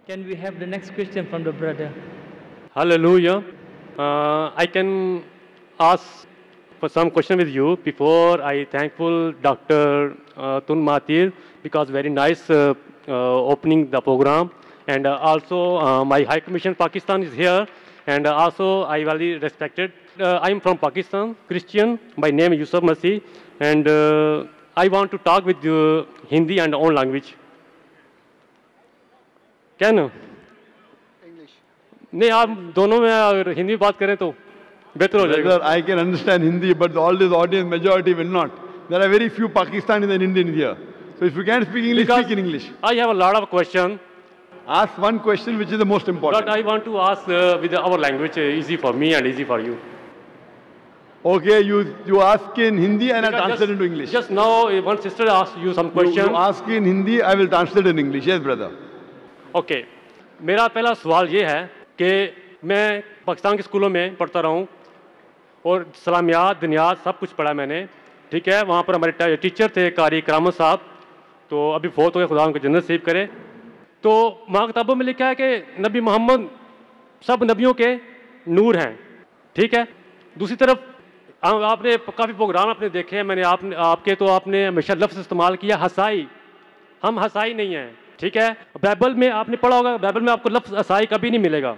Can we have the next question from the brother? Hallelujah. I can ask for some question with you before I thankful Dr. Tun Mahathir because very nice opening the program, and also my High Commission Pakistan is here, and also I very respected. I am from Pakistan, Christian. My name is Yusuf Masih, and I want to talk with you Hindi and own language. क्या ना नहीं आप दोनों में अगर हिंदी में बात करें तो बेहतर हो जाएगा. Brother, I can understand Hindi, but all this audience majority will not. There are very few Pakistanis and Indians here. So if you can't speak English, Because speak in English. I have a lot of questions, Ask one question which is the most important. but I want to ask with our language easy for me and easy for you. Okay, you ask in Hindi and I Because translate into English. Just now one sister asked you some You question. ask in Hindi, I will translate in English. Yes, brother. Okay मेरा पहला सवाल ये है कि मैं पाकिस्तान के स्कूलों में पढ़ता रहा हूँ और सलामियात दुनियात सब कुछ पढ़ा मैंने, ठीक है. वहाँ पर हमारे टीचर थे कारी करामत साहब, तो अभी बहुत हो गए, खुदा उनको जन्नत नसीब करे. तो वहाँ किताबों में लिखा है कि नबी मोहम्मद सब नबियों के नूर हैं, ठीक है. दूसरी तरफ आपने काफ़ी प्रोग्राम आपने देखे हैं मैंने, आपके तो आपने हमेशा लफ्ज़ इस्तेमाल किया हसाई. हम हसाई नहीं हैं, ठीक है. बाइबल में आपने पढ़ा होगा, बाइबल में आपको लफ्ज़ हसाई कभी नहीं मिलेगा,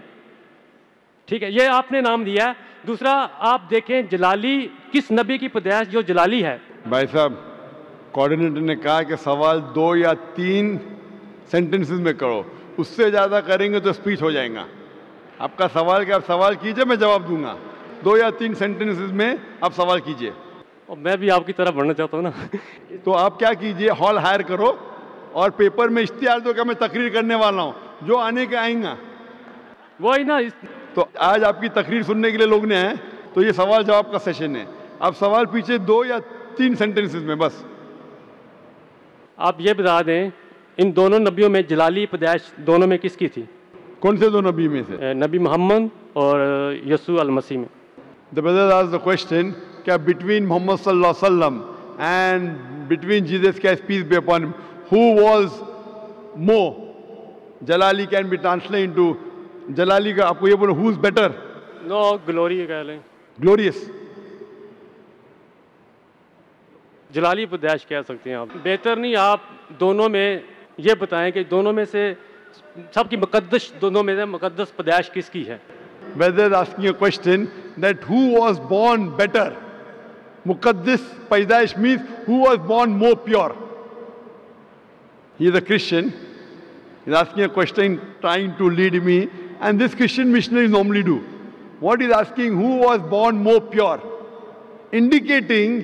ठीक है. ये आपने नाम दिया है. दूसरा आप देखें जलाली, किस नबी की पैदाइश जो जलाली है. भाई साहब, कोऑर्डिनेटर ने कहा कि सवाल 2 या 3 सेंटेंसेस में करो, उससे ज़्यादा करेंगे तो स्पीच हो जाएगा. आपका सवाल क्या, आप सवाल कीजिए, मैं जवाब दूंगा. 2 या 3 सेंटेंसेस में आप सवाल कीजिए. और मैं भी आपकी तरफ बढ़ना चाहता हूँ ना. तो आप क्या कीजिए, हॉल हायर करो और पेपर में इश्तिहार दो कि मैं तकरीर करने वाला हूँ, जो आने के आएंगा. वही ना. तो आज आपकी तकरीर सुनने के लिए लोग ने आए, तो ये सवाल जवाब का सेशन है. आप सवाल पीछे 2 या 3 सेंटेंसेस में बस. आप ये बता दें इन दोनों नबियों में जलाली पैदाइश दोनों में किसकी थी. कौन से 2 नबी में से? नबी मोहम्मद और यसू अल मसीह में. The brother asked the question क्या बिटवीन मोहम्मद सल्लल्लाहु अलैहि वसल्लम and between Jesus Christ peace be upon him, who was more? जलाली कैन बी ट्रांसलेट इनटू जलाली का आपको ये बोलो who is better? No glory कह लें, Glorious. जलाली पैदाइश कह सकते हैं आप. बेहतर नहीं आप दोनों में ये बताएं कि दोनों में से सबकी मुकद्दस, दोनों में से मुकद्दस पैदाइश किसकी है. Brother is asking a question that who was born better? मुकद्दस पैदाइश means who was born more pure. He is a Christian. He is asking a question trying to lead me, and this Christian missionaries normally do. What he is asking, who was born more pure? Indicating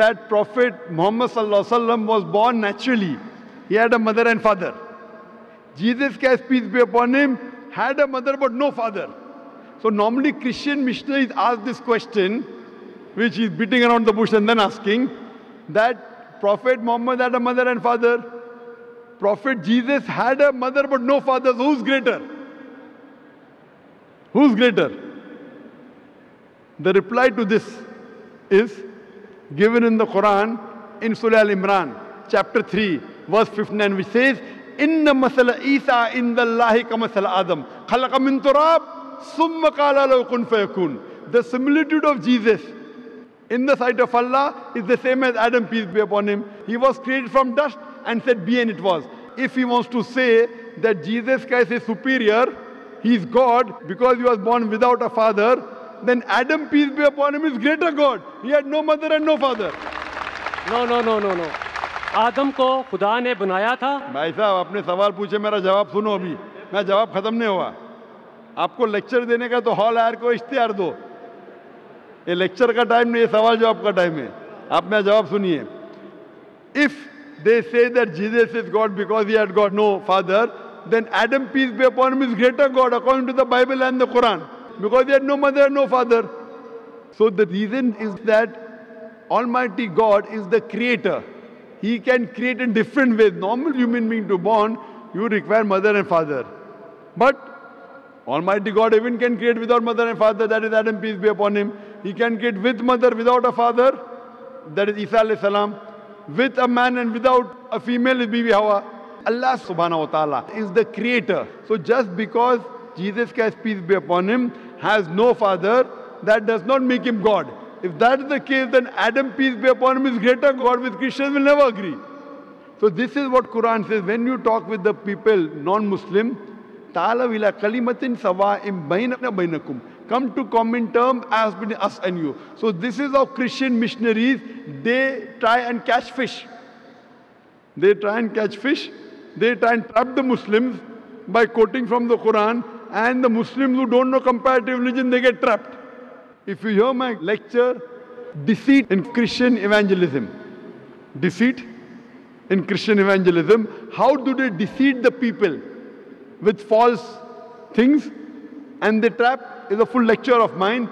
that Prophet Muhammad sallallahu alaihi wasallam was born naturally. He had a mother and father. Jesus Christ, peace be upon him, had a mother but no father. So normally Christian missionaries ask this question, which is beating around the bush and then asking, that Prophet Muhammad had a mother and father. Prophet Jesus had a mother but no father. So who's greater? Who's greater? The reply to this is given in the Quran in Surah Al-Imran, chapter 3, verse 59, which says, Inna masala Isa inda Allahi ka masala Adam. Khalaqa min turab, summa qala lahu kun fayakun. The similitude of Jesus in the sight of Allah is the same as Adam, peace be upon him. He was created from dust and said, be, and it was. If he wants to say that Jesus Christ is superior, he is God because he was born without a father, then Adam, peace be upon him, is greater God. He had no mother and no father. No. आदम को खुदा ने बनाया था. भाई साहब, आपने सवाल पूछे, मेरा जवाब सुनो. अभी मैं जवाब खत्म नहीं हुआ. आपको लेक्चर देने का तो हॉल आयर को इश्तिहार दो. ये लेक्चर का टाइम नहीं, ये सवाल जवाब का टाइम है. आप मेरा जवाब सुनिए. If they say that Jesus is God because he had got no father, then Adam, peace be upon him, is greater God according to the Bible and the Quran because he had no mother and no father. So the reason is that Almighty God is the creator. He can create in different ways. Normal human being to born, you require mother and father. But Almighty God even can create without mother and father, that is Adam, peace be upon him. He can create with mother without a father, that is Isa alayhi salam. With a man and without a female is Bibi Hawa. Allah subhanahu wa ta'ala is the creator. So just because Jesus Christ, peace be upon him, has no father, that does not make him God. If that is the case, then Adam, peace be upon him, is greater God, with Christians will never agree. So this is what Quran says. When you talk with the people, non-Muslim, ta'ala ila kalimatin sawa'im bainana bainakum. Come to common terms as between us and you. So this is how Christian missionaries, they try and catch fish. They try and catch fish. They try and trap the Muslims by quoting from the Quran. And the Muslims who don't know comparative religion, they get trapped. If you hear my lecture, deceit in Christian evangelism. Deceit in Christian evangelism. How do they deceive the people with false things? And they trap is a full lecture of mine.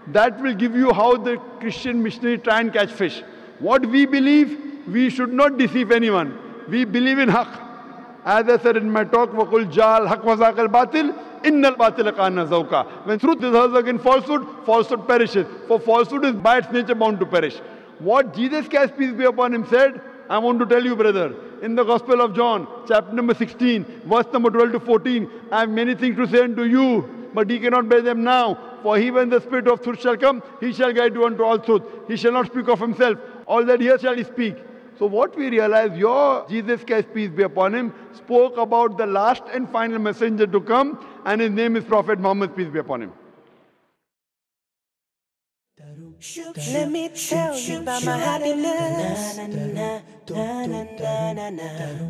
That will give you how the Christian missionary try and catch fish. What we believe, we should not deceive anyone. We believe in haqq. As I said in my talk, وَقُلْ جَعَلْ حَقْ وَزَاقَ الْبَاطِلِ إِنَّ الْبَاطِلَ كَانَ زَوْقًا. When truth is hers against falsehood, falsehood perishes. For falsehood is by its nature bound to perish. What Jesus Christ, peace be upon him, said, I want to tell you, brother, in the Gospel of John, chapter number 16, verse number 12 to 14, I have many things to say unto you, but ye cannot bear them now. For he, when the Spirit of truth shall come, he shall guide you unto all truth. He shall not speak of himself. All that he hears shall he speak. So what we realize, your Jesus Christ, peace be upon him, spoke about the last and final messenger to come, and his name is Prophet Muhammad, peace be upon him. Let me tell you about my happiness.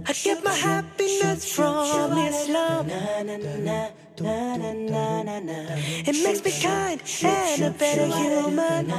I get my happiness from Islam. It makes me kind and a better human.